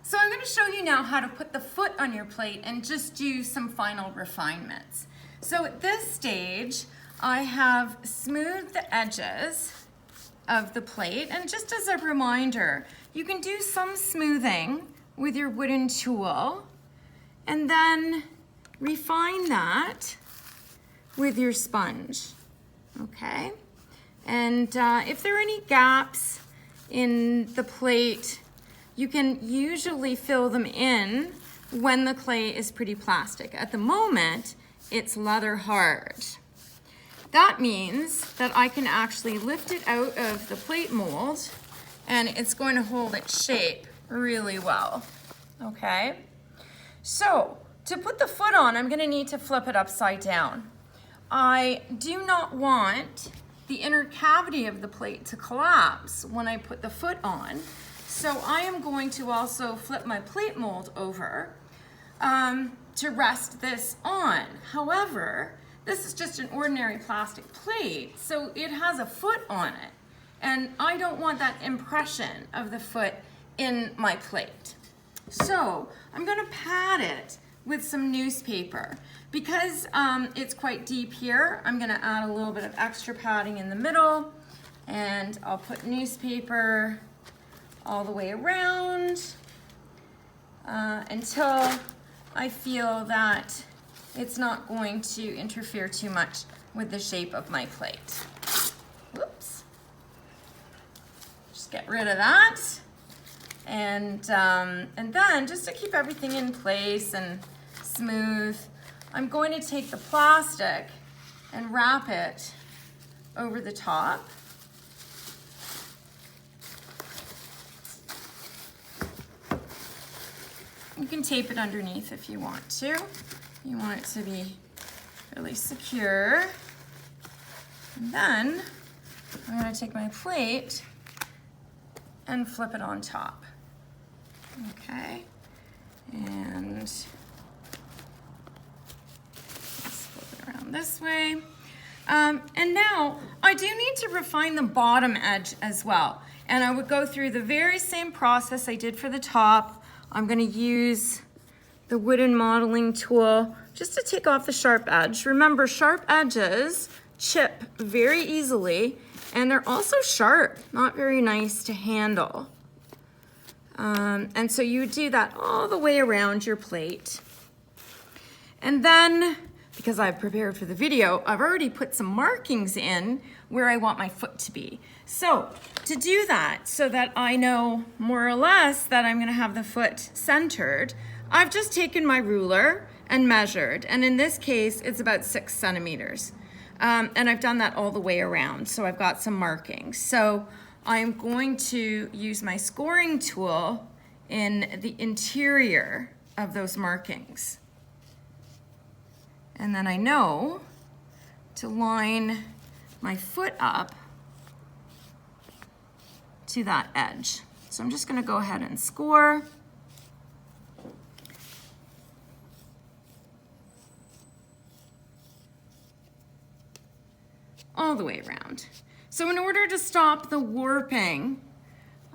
So I'm going to show you now how to put the foot on your plate and just do some final refinements. So at this stage, I have smoothed the edges of the plate, and just as a reminder, you can do some smoothing with your wooden tool and then refine that with your sponge, okay? And if there are any gaps in the plate, you can usually fill them in when the clay is pretty plastic. At the moment, it's leather hard. That means that I can actually lift it out of the plate mold and it's going to hold its shape really well, okay? So to put the foot on, I'm gonna need to flip it upside down. I do not want the inner cavity of the plate to collapse when I put the foot on. So I am going to also flip my plate mold over to rest this on. However, this is just an ordinary plastic plate, so it has a foot on it. And I don't want that impression of the foot in my plate. So I'm gonna pad it with some newspaper. Because it's quite deep here, I'm gonna add a little bit of extra padding in the middle, and I'll put newspaper all the way around until I feel that it's not going to interfere too much with the shape of my plate. Whoops. Just get rid of that. And then just to keep everything in place and smooth, I'm going to take the plastic and wrap it over the top. You can tape it underneath if you want to. You want it to be really secure. And then I'm going to take my plate and flip it on top. Okay. And let's flip it around this way. And now I do need to refine the bottom edge as well. And I would go through the very same process I did for the top. I'm gonna use the wooden modeling tool just to take off the sharp edge. Remember, sharp edges chip very easily, and they're also sharp, not very nice to handle. And so you do that all the way around your plate. And then, because I've prepared for the video, I've already put some markings in where I want my foot to be. So to do that, so that I know more or less that I'm gonna have the foot centered, I've just taken my ruler and measured. And in this case, it's about 6 centimeters. And I've done that all the way around. So I've got some markings. So I'm going to use my scoring tool in the interior of those markings. And then I know to line my foot up to that edge. So I'm just gonna go ahead and score. All the way around. So in order to stop the warping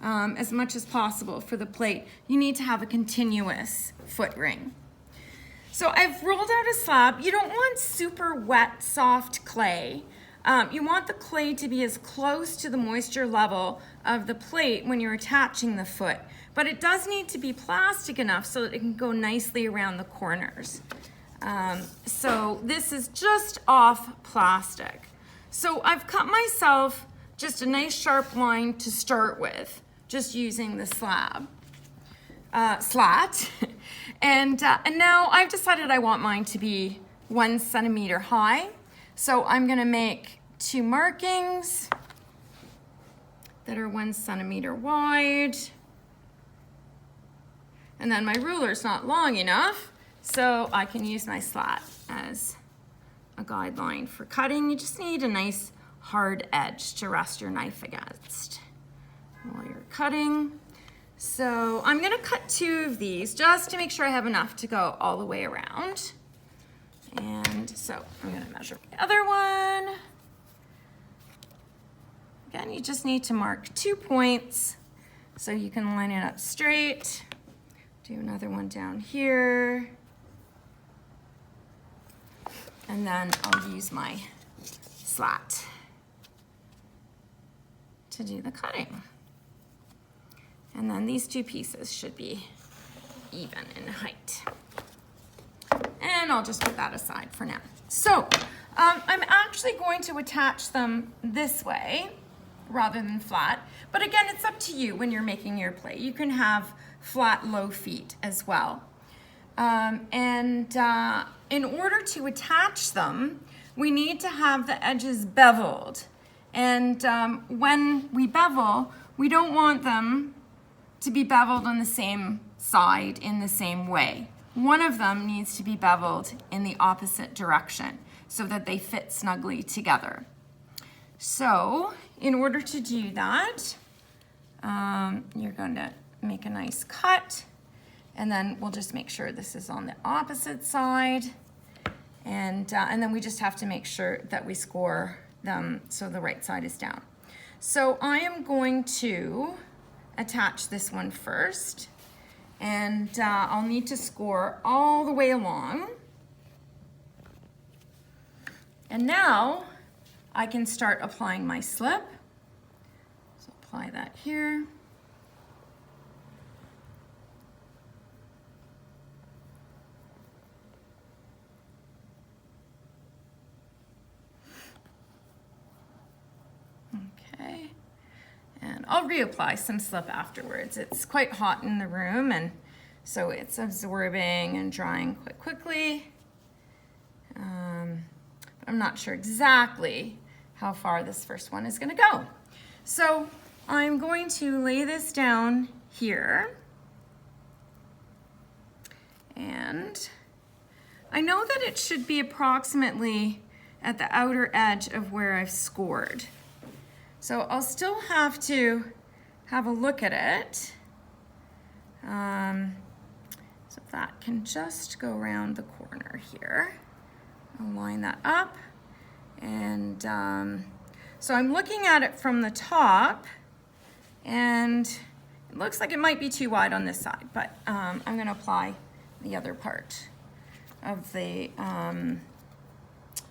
as much as possible for the plate, you need to have a continuous foot ring. So I've rolled out a slab. You don't want super wet, soft clay. You want the clay to be as close to the moisture level of the plate when you're attaching the foot, but it does need to be plastic enough so that it can go nicely around the corners. So this is just off plastic. So I've cut myself just a nice sharp line to start with, just using the slat. And now I've decided I want mine to be 1 centimeter high. So I'm gonna make 2 markings that are 1 centimeter wide. And then my ruler's not long enough, so I can use my slat as a guideline for cutting. You just need a nice hard edge to rest your knife against while you're cutting. So I'm gonna cut 2 of these just to make sure I have enough to go all the way around. And so I'm gonna measure the other one. Again, you just need to mark 2 points so you can line it up straight Do another one down here. And then I'll use my slat to do the cutting. And then these two pieces should be even in height. And I'll just put that aside for now. So I'm actually going to attach them this way rather than flat. But again, it's up to you when you're making your plate. You can have flat, low feet as well. In order to attach them, we need to have the edges beveled. And when we bevel, we don't want them to be beveled on the same side in the same way. One of them needs to be beveled in the opposite direction so that they fit snugly together. So in order to do that, you're going to make a nice cut, and then we'll just make sure this is on the opposite side. And then we just have to make sure that we score them so the right side is down. So I am going to attach this one first, and I'll need to score all the way along. And now I can start applying my slip. So apply that here. Okay, and I'll reapply some slip afterwards. It's quite hot in the room, and so it's absorbing and drying quite quickly. I'm not sure exactly how far this first one is going to go. So I'm going to lay this down here. And I know that it should be approximately at the outer edge of where I've scored. So I'll still have to have a look at it. So that can just go around the corner here. I'll line that up. And so I'm looking at it from the top, and it looks like it might be too wide on this side, but I'm going to apply the other part of the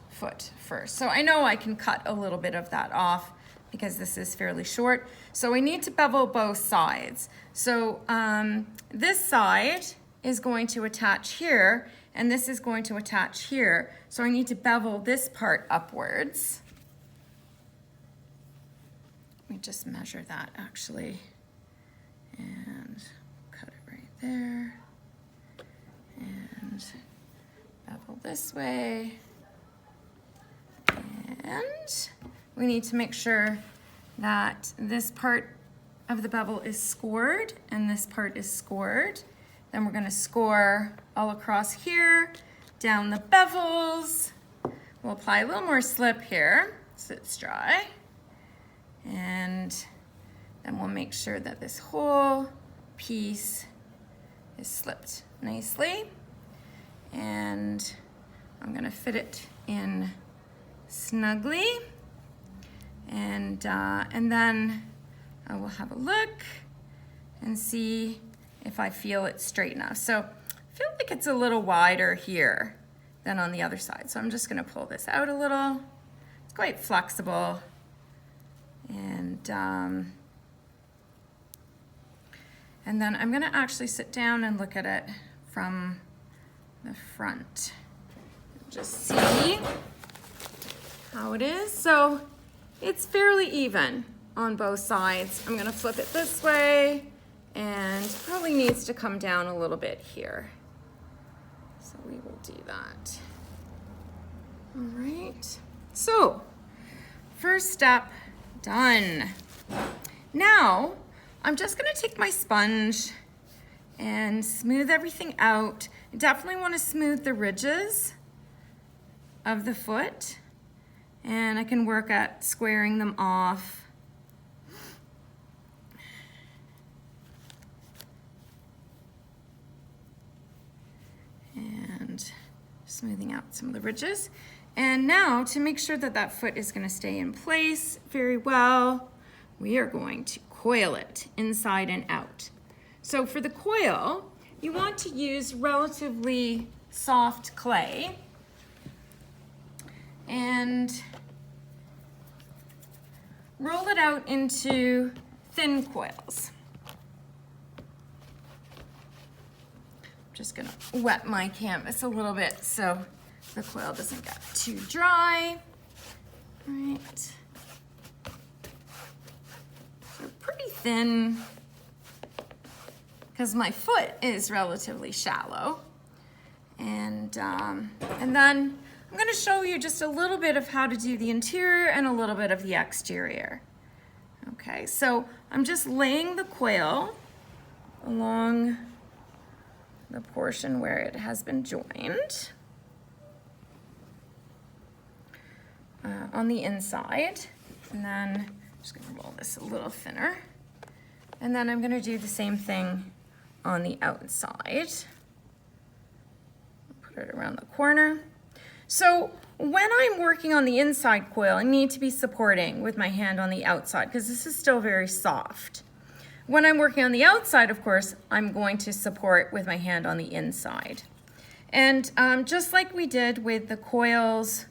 foot first. So I know I can cut a little bit of that off because this is fairly short. So I need to bevel both sides. So this side is going to attach here, and this is going to attach here. So I need to bevel this part upwards. Let me just measure that actually, and cut it right there, and bevel this way. And we need to make sure that this part of the bevel is scored and this part is scored. Then we're going to score all across here, down the bevels. We'll apply a little more slip here so it's dry. And then we'll make sure that this whole piece is slipped nicely. And I'm going to fit it in snugly. And then I will have a look and see if I feel it's straight enough. So I feel like it's a little wider here than on the other side. So I'm just going to pull this out a little. It's quite flexible. And then I'm going to actually sit down and look at it from the front. Just see how it is. So it's fairly even on both sides. I'm going to flip it this way, and probably needs to come down a little bit here. So we will do that. All right. So first step done. Now I'm just going to take my sponge and smooth everything out. I definitely want to smooth the ridges of the foot, and I can work at squaring them off. And smoothing out some of the ridges. And now, to make sure that that foot is going to stay in place very well, we are going to coil it inside and out. So for the coil, you want to use relatively soft clay and roll it out into thin coils. I'm just gonna wet my canvas a little bit so the coil doesn't get too dry. Right. So pretty thin, because my foot is relatively shallow. And then I'm going to show you just a little bit of how to do the interior and a little bit of the exterior. Okay, so I'm just laying the coil along the portion where it has been joined on the inside. And then I'm just going to roll this a little thinner. And then I'm going to do the same thing on the outside. Put it around the corner. So when I'm working on the inside coil, I need to be supporting with my hand on the outside because this is still very soft. When I'm working on the outside, of course, I'm going to support with my hand on the inside. And just like we did with the coils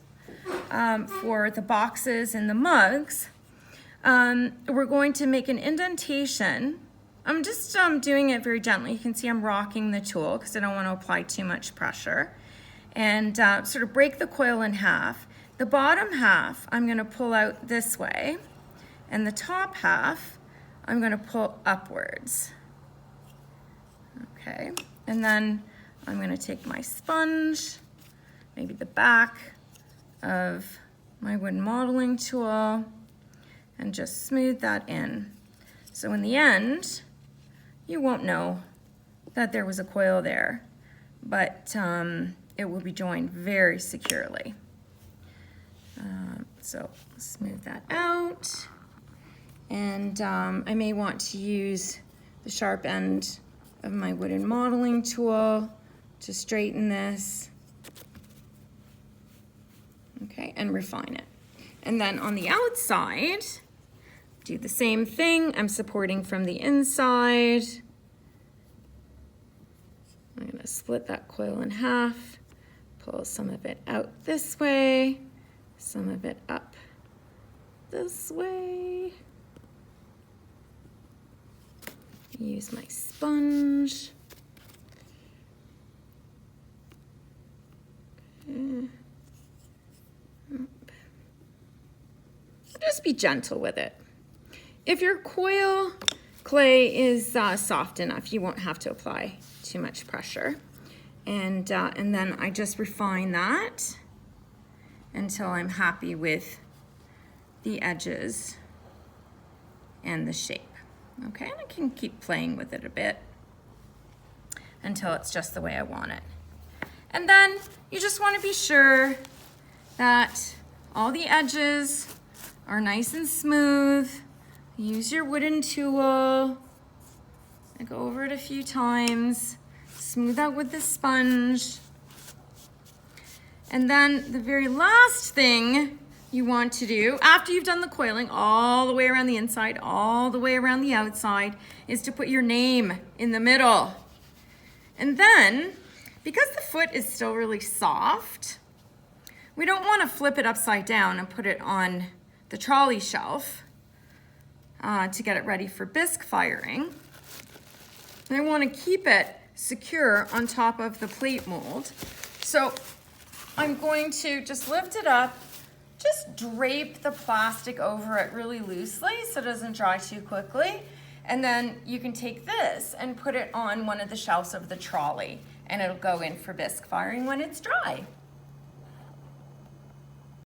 for the boxes and the mugs, we're going to make an indentation. I'm just doing it very gently. You can see I'm rocking the tool because I don't want to apply too much pressure. And sort of break the coil in half. The bottom half I'm going to pull out this way, and the top half I'm going to pull upwards. Okay, and then I'm going to take my sponge, maybe the back of my wooden modeling tool, and just smooth that in. So in the end, you won't know that there was a coil there, but it will be joined very securely. So smooth that out. And I may want to use the sharp end of my wooden modeling tool to straighten this. Okay, and refine it. And then on the outside, do the same thing. I'm supporting from the inside. I'm going to split that coil in half. Pull some of it out this way, some of it up this way. Use my sponge. Okay. Just be gentle with it. If your coil clay is soft enough, you won't have to apply too much pressure. And then I just refine that until I'm happy with the edges and the shape. Okay, and I can keep playing with it a bit until it's just the way I want it. And then you just want to be sure that all the edges are nice and smooth. Use your wooden tool. I go over it a few times. Smooth out with the sponge. And then the very last thing you want to do, after you've done the coiling all the way around the inside, all the way around the outside, is to put your name in the middle. And then, because the foot is still really soft, we don't want to flip it upside down and put it on the trolley shelf to get it ready for bisque firing. I want to keep it secure on top of the plate mold. So I'm going to just lift it up, just drape the plastic over it really loosely so it doesn't dry too quickly. And then you can take this and put it on one of the shelves of the trolley and it'll go in for bisque firing when it's dry.